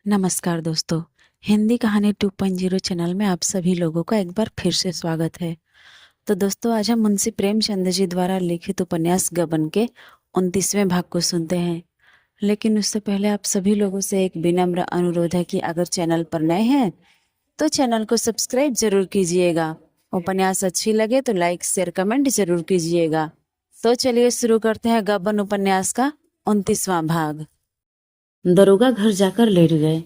नमस्कार दोस्तों। हिंदी कहानी 2.0 चैनल में आप सभी लोगों का एक बार फिर से स्वागत है। तो दोस्तों, आज हम मुंशी प्रेमचंद जी द्वारा लिखित उपन्यास गबन के 29वें भाग को सुनते हैं। लेकिन उससे पहले आप सभी लोगों से एक विनम्र अनुरोध है कि अगर चैनल पर नए हैं तो चैनल को सब्सक्राइब जरूर कीजिएगा। उपन्यास अच्छी लगे तो लाइक शेयर कमेंट जरूर कीजिएगा। तो चलिए शुरू करते हैं गबन उपन्यास का 29वां भाग। दरोगा घर जाकर लेट गए।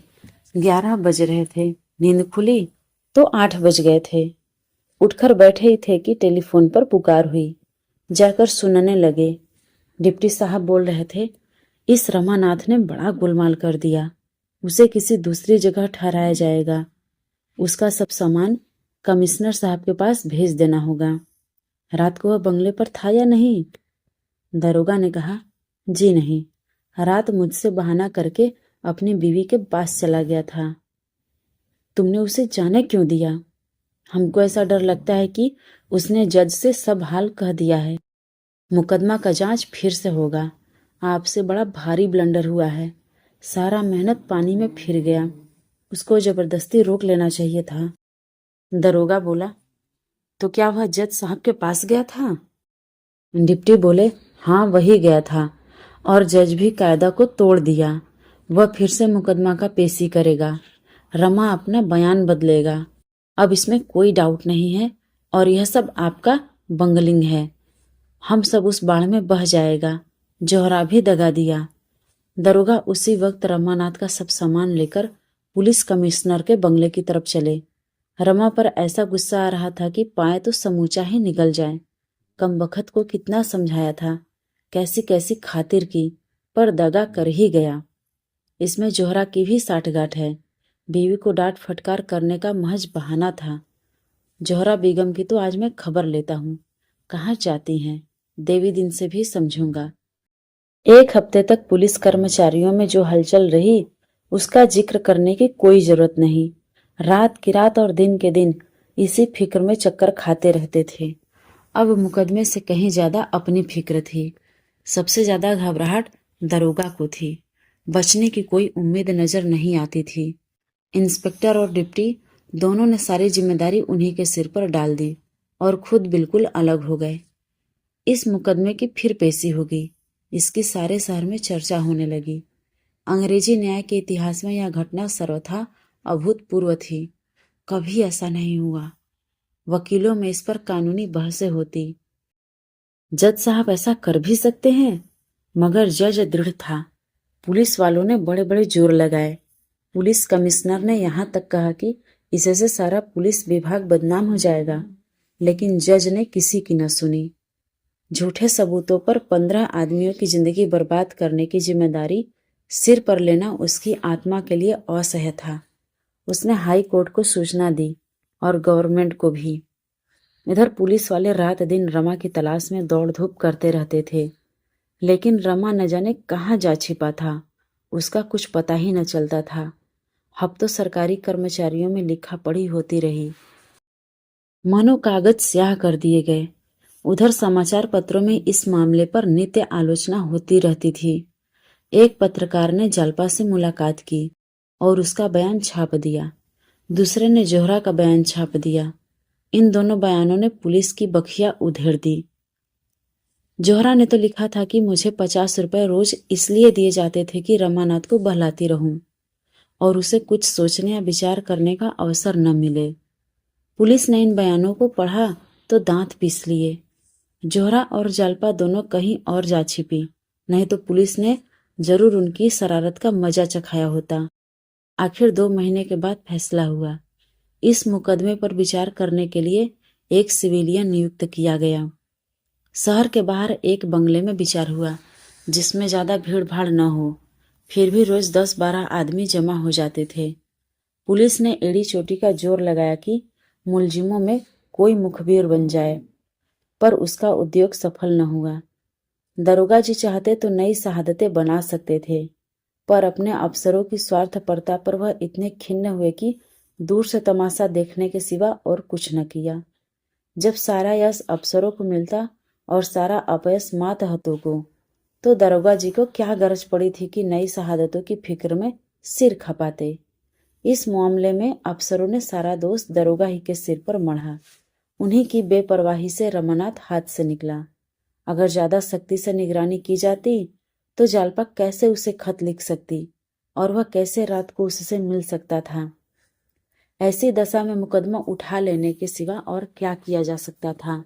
11 बज रहे थे। नींद खुली तो 8 बज गए थे। उठकर बैठे ही थे कि टेलीफोन पर पुकार हुई। जाकर सुनने लगे। डिप्टी साहब बोल रहे थे, इस रमानाथ ने बड़ा गोलमाल कर दिया। उसे किसी दूसरी जगह ठहराया जाएगा। उसका सब सामान कमिश्नर साहब के पास भेज देना होगा। रात को वह बंगले पर था या नहीं? दरोगा ने कहा, जी नहीं, रात मुझसे बहाना करके अपनी बीवी के पास चला गया था। तुमने उसे जाने क्यों दिया? हमको ऐसा डर लगता है कि उसने जज से सब हाल कह दिया है। मुकदमा का जांच फिर से होगा। आपसे बड़ा भारी ब्लंडर हुआ है। सारा मेहनत पानी में फिर गया। उसको जबरदस्ती रोक लेना चाहिए था। दरोगा बोला, तो क्या वह जज साहब के पास गया था? डिप्टी बोले, हाँ वही गया था, और जज भी कायदा को तोड़ दिया। वह फिर से मुकदमा का पेशी करेगा। रमा अपना बयान बदलेगा। अब इसमें कोई डाउट नहीं है, और यह सब आपका बंगलिंग है। हम सब उस बाढ़ में बह जाएगा। जोहरा भी दगा दिया। दरोगा उसी वक्त रमानाथ का सब सामान लेकर पुलिस कमिश्नर के बंगले की तरफ चले। रमा पर ऐसा गुस्सा आ रहा था कि पाए तो समूचा ही निकल जाए। कमबख्त को कितना समझाया था, कैसी कैसी खातिर की, पर दगा कर ही गया। इसमें जोहरा की भी साठगांठ है। बीवी को डांट फटकार करने का महज बहाना था। जोहरा बेगम की तो आज मैं खबर लेता हूँ, कहाँ जाती हैं। देवी दिन से भी समझूंगा। एक हफ्ते तक पुलिस कर्मचारियों में जो हलचल रही, उसका जिक्र करने की कोई जरूरत नहीं। रात की रात और दिन के दिन इसी फिक्र में चक्कर खाते रहते थे। अब मुकदमे से कहीं ज्यादा अपनी फिक्र थी। सबसे ज्यादा घबराहट दरोगा को थी। बचने की कोई उम्मीद नजर नहीं आती थी। इंस्पेक्टर और डिप्टी दोनों ने सारी जिम्मेदारी उन्हीं के सिर पर डाल दी और खुद बिल्कुल अलग हो गए। इस मुकदमे की फिर पेशी होगी, इसकी सारे शहर में चर्चा होने लगी। अंग्रेजी न्याय के इतिहास में यह घटना सर्वथा अभूतपूर्व थी। कभी ऐसा नहीं हुआ। वकीलों में इस पर कानूनी बहसें होती। जज साहब ऐसा कर भी सकते हैं? मगर जज दृढ़ था। पुलिस वालों ने बड़े बड़े जोर लगाए। पुलिस कमिश्नर ने यहां तक कहा कि इससे सारा पुलिस विभाग बदनाम हो जाएगा, लेकिन जज ने किसी की न सुनी। झूठे सबूतों पर 15 आदमियों की जिंदगी बर्बाद करने की जिम्मेदारी सिर पर लेना उसकी आत्मा के लिए असह्य था। उसने हाई कोर्ट को सूचना दी और गवर्नमेंट को भी। इधर पुलिस वाले रात दिन रमा की तलाश में दौड़ धूप करते रहते थे, लेकिन रमा न जाने कहाँ जा छिपा था। उसका कुछ पता ही न चलता था। हफ्तों सरकारी कर्मचारियों में लिखा पढ़ी होती रही। मानो कागज स्याह कर दिए गए। उधर समाचार पत्रों में इस मामले पर नित्य आलोचना होती रहती थी। एक पत्रकार ने जालपा से मुलाकात की और उसका बयान छाप दिया। दूसरे ने जोहरा का बयान छाप दिया। इन दोनों बयानों ने पुलिस की बखिया उधेड़ दी। जोहरा ने तो लिखा था कि मुझे 50 रुपए रोज इसलिए दिए जाते थे कि रमानाथ को बहलाती रहूं और उसे कुछ सोचने या विचार करने का अवसर न मिले। पुलिस ने इन बयानों को पढ़ा तो दांत पीस लिए। जोहरा और जालपा दोनों कहीं और जा छिपी, नहीं तो पुलिस ने जरूर उनकी शरारत का मजा चखाया होता। आखिर 2 महीने के बाद फैसला हुआ। इस मुकदमे पर विचार करने के लिए एक सिविलियन नियुक्त किया गया। शहर के बाहर एक बंगले में विचार हुआ, जिसमें ज्यादा भीड़ भाड़ न हो। फिर भी रोज 10-12 आदमी जमा हो जाते थे। पुलिस ने एड़ी चोटी का जोर लगाया कि मुलजिमों में कोई मुखबिर बन जाए, पर उसका उद्योग सफल न हुआ। दरोगा जी चाहते तो नई शहादतें बना सकते थे, पर अपने अफसरों की स्वार्थपरता पर वह इतने खिन्न हुए कि दूर से तमाशा देखने के सिवा और कुछ न किया। जब सारा यश अफसरों को मिलता और सारा अपयश मातहतों को, तो दरोगा जी को क्या गरज पड़ी थी कि नई शहादतों की फिक्र में सिर खपाते। इस मामले में अफसरों ने सारा दोष दरोगा ही के सिर पर मढ़ा। उन्हीं की बेपरवाही से रमानाथ हाथ से निकला। अगर ज्यादा सख्ती से निगरानी की जाती तो जालपा कैसे उसे खत लिख सकती और वह कैसे रात को उससे मिल सकता था। ऐसी दशा में मुकदमा उठा लेने के सिवा और क्या किया जा सकता था।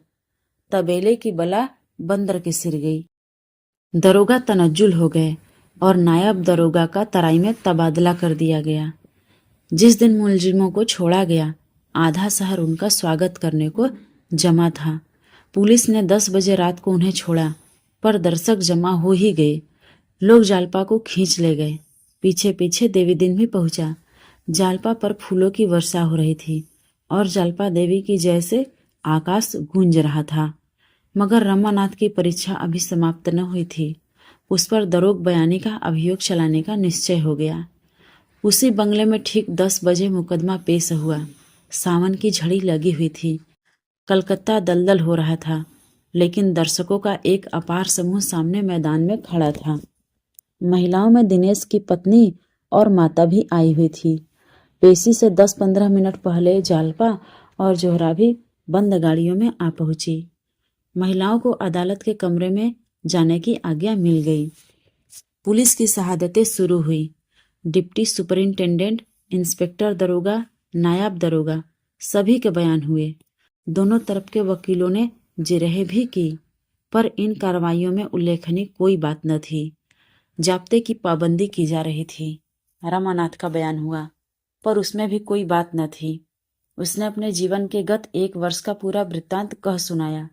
तबेले की बला बंदर के सिर गई। दरोगा तनज्जुल हो गए और नायब दरोगा का तराई में तबादला कर दिया गया। जिस दिन मुलजिमों को छोड़ा गया, आधा शहर उनका स्वागत करने को जमा था। पुलिस ने 10 बजे रात को उन्हें छोड़ा, पर दर्शक जमा हो ही गए। लोग जालपा को खींच ले गए। पीछे पीछे देवी दिन भी पहुंचा। जालपा पर फूलों की वर्षा हो रही थी और जालपा देवी की जैसे आकाश गूंज रहा था। मगर रमानाथ की परीक्षा अभी समाप्त न हुई थी। उस पर दरोग बयानी का अभियोग चलाने का निश्चय हो गया। उसी बंगले में ठीक 10 बजे मुकदमा पेश हुआ। सावन की झड़ी लगी हुई थी। कलकत्ता दलदल हो रहा था, लेकिन दर्शकों का एक अपार समूह सामने मैदान में खड़ा था। महिलाओं में दिनेश की पत्नी और माता भी आई हुई थी। पेशी से 10-15 मिनट पहले जालपा और जोहरा भी बंद गाड़ियों में आ पहुंची। महिलाओं को अदालत के कमरे में जाने की आज्ञा मिल गई। पुलिस की शहादतें शुरू हुई। डिप्टी सुपरिंटेंडेंट, इंस्पेक्टर दरोगा, नायब दरोगा सभी के बयान हुए। दोनों तरफ के वकीलों ने जिरह भी की, पर इन कार्रवाइयों में उल्लेखनीय कोई बात न थी। जाब्ते की पाबंदी की जा रही थी। रमानाथ का बयान हुआ, पर उसमें भी कोई बात न थी। उसने अपने जीवन के गत 1 वर्ष का पूरा वृत्तांत कह सुनाया।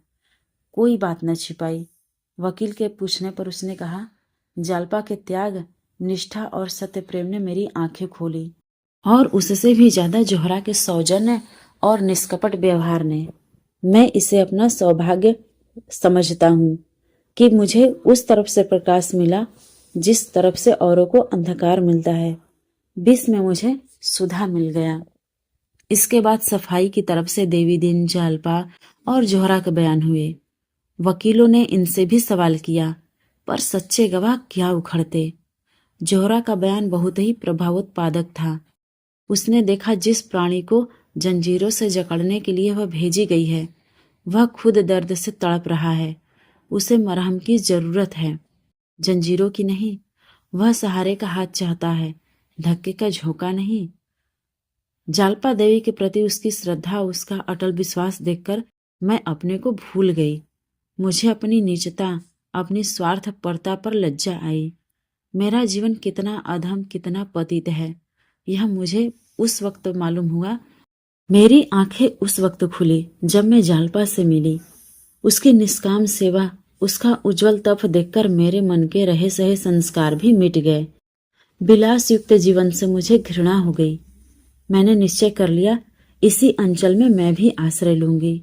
कोई बात न छिपाई। वकील के पूछने पर उसने कहा, जालपा के त्याग, निष्ठा और सत्य प्रेम ने मेरी आंखें खोली, और उससे भी ज्यादा जोहरा के सौजन्य और निष्कपट व्यवहार ने। मैं इसे अपना सौभाग्य समझता हूँ कि मुझे उस तरफ से प्रकाश मिला जिस तरफ से औरों को अंधकार मिलता है। विष में मुझे सुधा मिल गया। इसके बाद सफाई की तरफ से देवी दिन, जालपा और जोहरा के बयान हुए। वकीलों ने इनसे भी सवाल किया, पर सच्चे गवाह क्या उखड़ते। जोहरा का बयान बहुत ही प्रभावोत्पादक था। उसने देखा जिस प्राणी को जंजीरों से जकड़ने के लिए वह भेजी गई है, वह खुद दर्द से तड़प रहा है। उसे मरहम की जरूरत है, जंजीरों की नहीं। वह सहारे का हाथ चाहता है, धक्के का झोंका नहीं। जालपा देवी के प्रति उसकी श्रद्धा, उसका अटल विश्वास देखकर मैं अपने को भूल गई। मुझे अपनी नीचता, अपनी स्वार्थपरता पर लज्जा आई। मेरा जीवन कितना अधम, कितना पतित है, यह मुझे उस वक्त मालूम हुआ। मेरी आंखें उस वक्त खुली जब मैं जालपा से मिली। उसकी निष्काम सेवा, उसका उज्जवल तप देखकर मेरे मन के रहे सहे संस्कार भी मिट गए। विलास युक्त जीवन से मुझे घृणा हो गई। मैंने निश्चय कर लिया, इसी अंचल में मैं भी आश्रय लूंगी।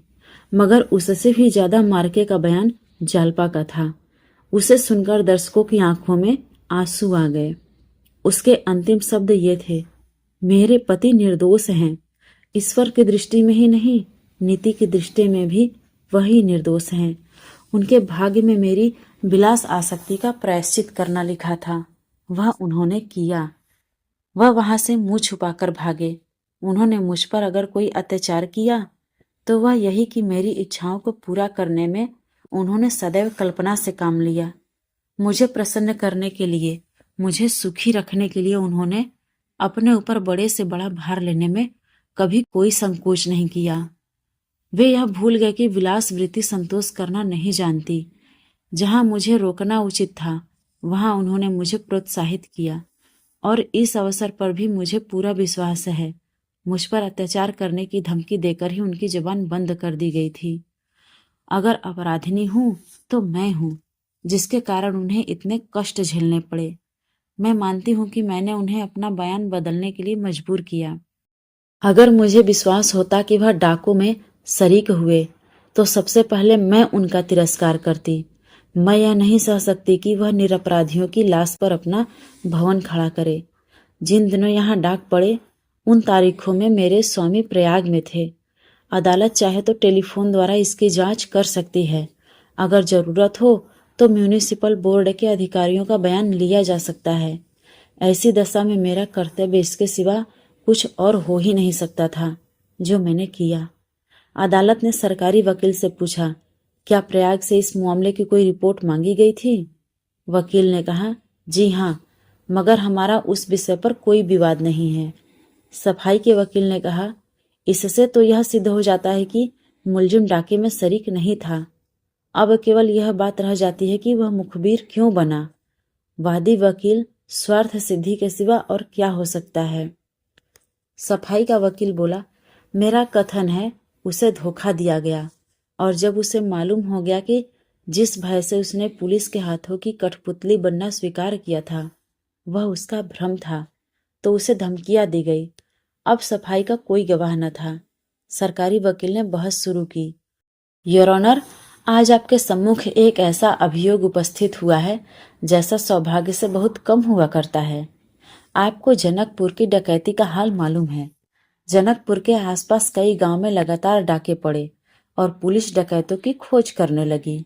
मगर उससे भी ज्यादा मार्के का बयान जालपा का था। उसे सुनकर दर्शकों की आंखों में आंसू आ गए। उसके अंतिम शब्द ये थे, मेरे पति निर्दोष हैं। ईश्वर की दृष्टि में ही नहीं, नीति की दृष्टि में भी वही निर्दोष हैं। उनके भाग्य में मेरी विलास आसक्ति का प्रायश्चित करना लिखा था, वह उन्होंने किया। वह वहां से मुंह छुपाकर भागे। उन्होंने मुझ पर अगर कोई अत्याचार किया तो वह यही कि मेरी इच्छाओं को पूरा करने में उन्होंने सदैव कल्पना से काम लिया। मुझे प्रसन्न करने के लिए, मुझे सुखी रखने के लिए उन्होंने अपने ऊपर बड़े से बड़ा भार लेने में कभी कोई संकोच नहीं किया। वे यह भूल गए कि विलास वृत्ति संतोष करना नहीं जानती। जहां मुझे रोकना उचित था, वहां उन्होंने मुझे प्रोत्साहित किया, और इस अवसर पर भी मुझे पूरा विश्वास है मुझ पर अत्याचार करने की धमकी देकर ही उनकी जुबान बंद कर दी गई थी। अगर अपराधिनी हूं तो मैं हूं, जिसके कारण उन्हें इतने कष्ट झेलने पड़े। मैं मानती हूं कि मैंने उन्हें अपना बयान बदलने के लिए मजबूर किया। अगर मुझे विश्वास होता कि वह डाकू में शरीक हुए तो सबसे पहले मैं उनका तिरस्कार करती। मैं यह नहीं सह सकती कि वह निरपराधियों की लाश पर अपना भवन खड़ा करे। जिन दिनों यहाँ डाक पड़े, उन तारीखों में मेरे स्वामी प्रयाग में थे। अदालत चाहे तो टेलीफोन द्वारा इसकी जांच कर सकती है। अगर जरूरत हो तो म्यूनिसिपल बोर्ड के अधिकारियों का बयान लिया जा सकता है। ऐसी दशा में मेरा कर्तव्य इसके सिवा कुछ और हो ही नहीं सकता था जो मैंने किया। अदालत ने सरकारी वकील से पूछा, क्या प्रयाग से इस मामले की कोई रिपोर्ट मांगी गई थी? वकील ने कहा, जी हाँ, मगर हमारा उस विषय पर कोई विवाद नहीं है। सफाई के वकील ने कहा, इससे तो यह सिद्ध हो जाता है कि मुलजिम डाके में शरीक नहीं था। अब केवल यह बात रह जाती है कि वह मुखबिर क्यों बना। वादी वकील, स्वार्थ सिद्धि के सिवा और क्या हो सकता है? सफाई का वकील बोला, मेरा कथन है उसे धोखा दिया गया, और जब उसे मालूम हो गया कि जिस भय से उसने पुलिस के हाथों की कठपुतली बनना स्वीकार किया था वह उसका भ्रम था, तो उसे धमकियां दी गई। अब सफाई का कोई गवाह न था। सरकारी वकील ने बहस शुरू की। योर ऑनर, आज आपके सम्मुख एक ऐसा अभियोग उपस्थित हुआ है जैसा सौभाग्य से बहुत कम हुआ करता है। आपको जनकपुर की डकैती का हाल मालूम है। जनकपुर के आसपास कई गांव में लगातार डाके पड़े और पुलिस डकैतों की खोज करने लगी।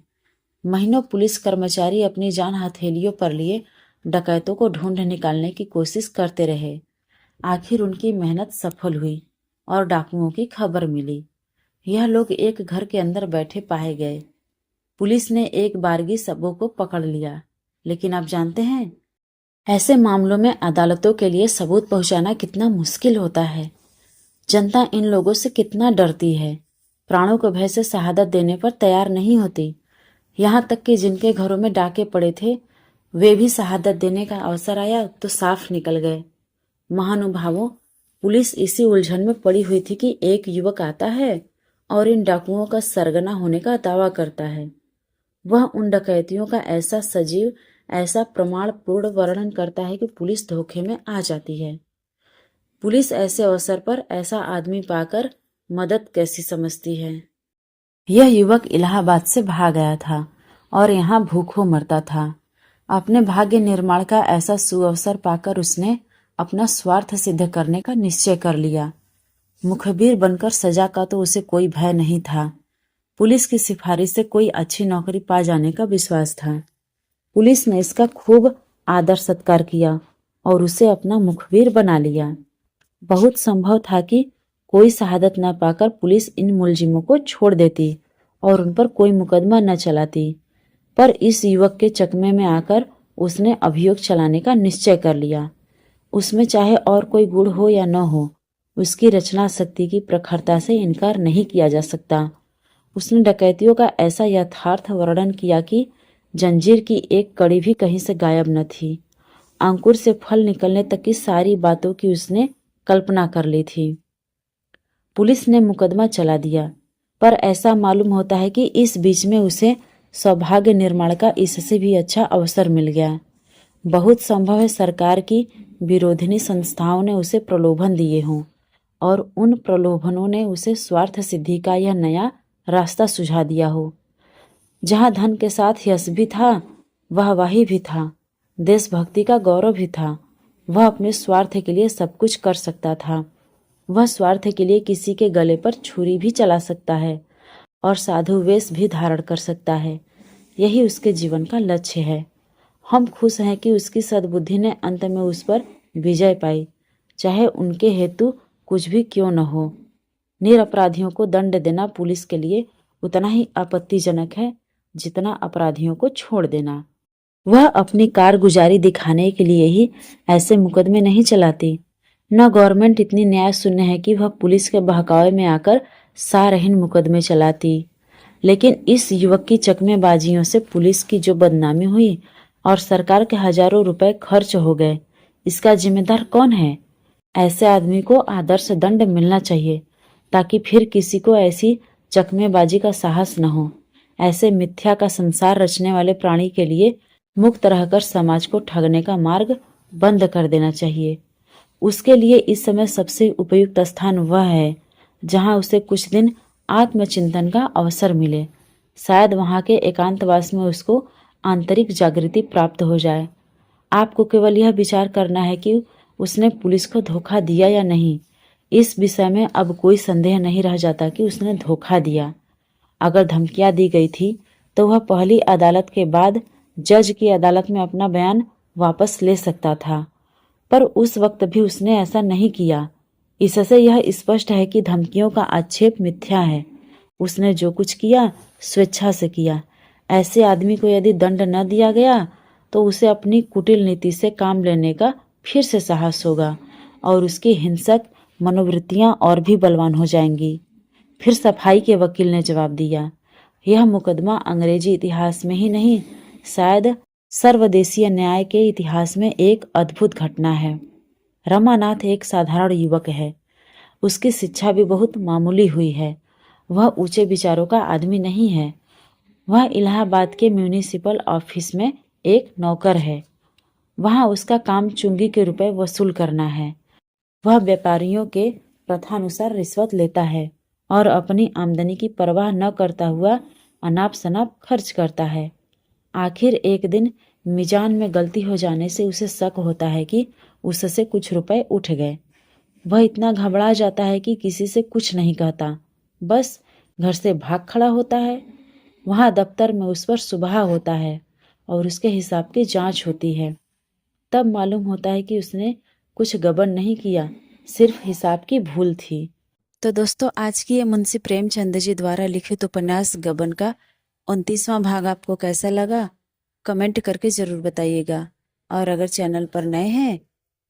महीनों पुलिस कर्मचारी अपनी जान हथेलियों पर लिए डकैतों को ढूंढ निकालने की कोशिश करते रहे। आखिर उनकी मेहनत सफल हुई और डाकुओं की खबर मिली। यह लोग एक घर के अंदर बैठे पाए गए। पुलिस ने एक बारगी सबों को पकड़ लिया, लेकिन आप जानते हैं ऐसे मामलों में अदालतों के लिए सबूत पहुंचाना कितना मुश्किल होता है। जनता इन लोगों से कितना डरती है, प्राणों को भय से शहादत देने पर तैयार नहीं होती। यहाँ तक कि जिनके घरों में डाके पड़े थे वे भी शहादत देने का अवसर आया तो साफ निकल गए। महानुभावों, पुलिस इसी उलझन में पड़ी हुई थी कि एक युवक आता है और इन डाकुओं का सरगना होने का दावा करता है। वह उन डकैतियों का ऐसा सजीव, ऐसा प्रमाणपूर्ण वर्णन करता है कि पुलिस धोखे में आ जाती है। पुलिस ऐसे अवसर पर ऐसा आदमी पाकर मदद कैसी समझती है। यह युवक इलाहाबाद से भाग आया था और यहाँ भूखों मरता था। अपने भाग्य निर्माण का ऐसा सुअवसर पाकर उसने अपना स्वार्थ सिद्ध करने का निश्चय कर लिया। मुखबिर बनकर सजा का तो उसे कोई भय नहीं था। पुलिस की सिफारिश से कोई अच्छी नौकरी पा जाने का विश्वास था। पुलिस ने इसका खूब आदर सत्कार किया और उसे अपना मुखबिर बना लिया। बहुत संभव था कि कोई शहादत न पाकर पुलिस इन मुलजिमों को छोड़ देती और उन पर कोई मुकदमा न चलाती, पर इस युवक के चकमे में आकर उसने अभियोग चलाने का निश्चय कर लिया। उसमें चाहे और कोई गुण हो या न हो, उसकी रचना शक्ति की प्रखरता से इनकार नहीं किया जा सकता। उसने डकैतियों का ऐसा यथार्थ वर्णन किया कि जंजीर की एक कड़ी भी कहीं से गायब न थी। अंकुर से फल निकलने तक की सारी बातों की उसने कल्पना कर ली थी। पुलिस ने मुकदमा चला दिया, पर ऐसा मालूम होता है कि इस बीच में उसे सौभाग्य निर्माण का इससे भी अच्छा अवसर मिल गया। बहुत संभव है सरकार की विरोधिनी संस्थाओं ने उसे प्रलोभन दिए हों और उन प्रलोभनों ने उसे स्वार्थ सिद्धि का यह नया रास्ता सुझा दिया हो। जहाँ धन के साथ यश भी था, वाहवाही भी था, देशभक्ति का गौरव भी था, वह अपने स्वार्थ के लिए सब कुछ कर सकता था। वह स्वार्थ के लिए किसी के गले पर छुरी भी चला सकता है और साधु वेश भी धारण कर सकता है। यही उसके जीवन का लक्ष्य है। हम खुश हैं कि उसकी सद्बुद्धि ने अंत में उस पर विजय पाई, चाहे उनके हेतु कुछ भी क्यों न हो। निरपराधियों को दंड देना पुलिस के लिए उतना ही आपत्तिजनक है जितना अपराधियों को छोड़ देना। वह अपनी कारगुजारी दिखाने के लिए ही ऐसे मुकदमे नहीं चलाती। न गवर्नमेंट इतनी न्याय शून्य है कि वह पुलिस के बहकावे में आकर सारहीन मुकदमे चलाती। लेकिन इस युवक की चकमेबाजियों से पुलिस की जो बदनामी हुई और सरकार के हजारों रुपए खर्च हो गए, इसका जिम्मेदार कौन है? ऐसे आदमी को आदर्श दंड मिलना चाहिए ताकि फिर किसी को ऐसी चकमेबाजी का साहस न हो। ऐसे मिथ्या का संसार रचने वाले प्राणी के लिए मुक्त रहकर समाज को ठगने का मार्ग बंद कर देना चाहिए। उसके लिए इस समय सबसे उपयुक्त स्थान वह है जहां उसे कुछ दिन आत्मचिंतन का अवसर मिले। शायद वहां के एकांतवास में उसको आंतरिक जागृति प्राप्त हो जाए। आपको केवल यह विचार करना है कि उसने पुलिस को धोखा दिया या नहीं। इस विषय में अब कोई संदेह नहीं रह जाता कि उसने धोखा दिया। अगर धमकियां दी गई थी तो वह पहली अदालत के बाद जज की अदालत में अपना बयान वापस ले सकता था पर उस वक्त भी उसने ऐसा नहीं किया। इससे यह स्पष्ट है कि धमकियों का आक्षेप मिथ्या है। उसने जो कुछ किया स्वेच्छा से किया। ऐसे आदमी को यदि दंड न दिया गया तो उसे अपनी कुटिल नीति से काम लेने का फिर से साहस होगा और उसकी हिंसक मनोवृत्तियां और भी बलवान हो जाएंगी। फिर सफाई के वकील ने जवाब दिया, यह मुकदमा अंग्रेजी इतिहास में ही नहीं, शायद सर्वदेशीय न्याय के इतिहास में एक अद्भुत घटना है। रमानाथ एक साधारण युवक है। उसकी शिक्षा भी बहुत मामूली हुई है। वह ऊंचे विचारों का आदमी नहीं है। वह इलाहाबाद के म्यूनिसिपल ऑफिस में एक नौकर है। वहां उसका काम चुंगी के रुपए वसूल करना है। वह व्यापारियों के प्रथानुसार रिश्वत लेता है और अपनी आमदनी की परवाह न करता हुआ अनाप शनाप खर्च करता है। आखिर एक दिन मीजान में गलती हो जाने से उसे शक होता है कि उससे कुछ रुपए उठ गए। वह इतना घबरा जाता है कि किसी से कुछ नहीं कहता, बस घर से भाग खड़ा होता है। वहां दफ्तर में उस पर सुबह होता है और उसके हिसाब की जांच होती है। तब मालूम होता है कि उसने कुछ गबन नहीं किया, सिर्फ हिसाब की भूल थी। तो दोस्तों, आज की ये मुंशी प्रेमचंद जी द्वारा लिखित उपन्यास गबन का 29वां भाग आपको कैसा लगा, कमेंट करके जरूर बताइएगा। और अगर चैनल पर नए हैं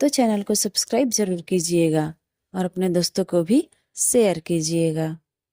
तो चैनल को सब्सक्राइब जरूर कीजिएगा और अपने दोस्तों को भी शेयर कीजिएगा।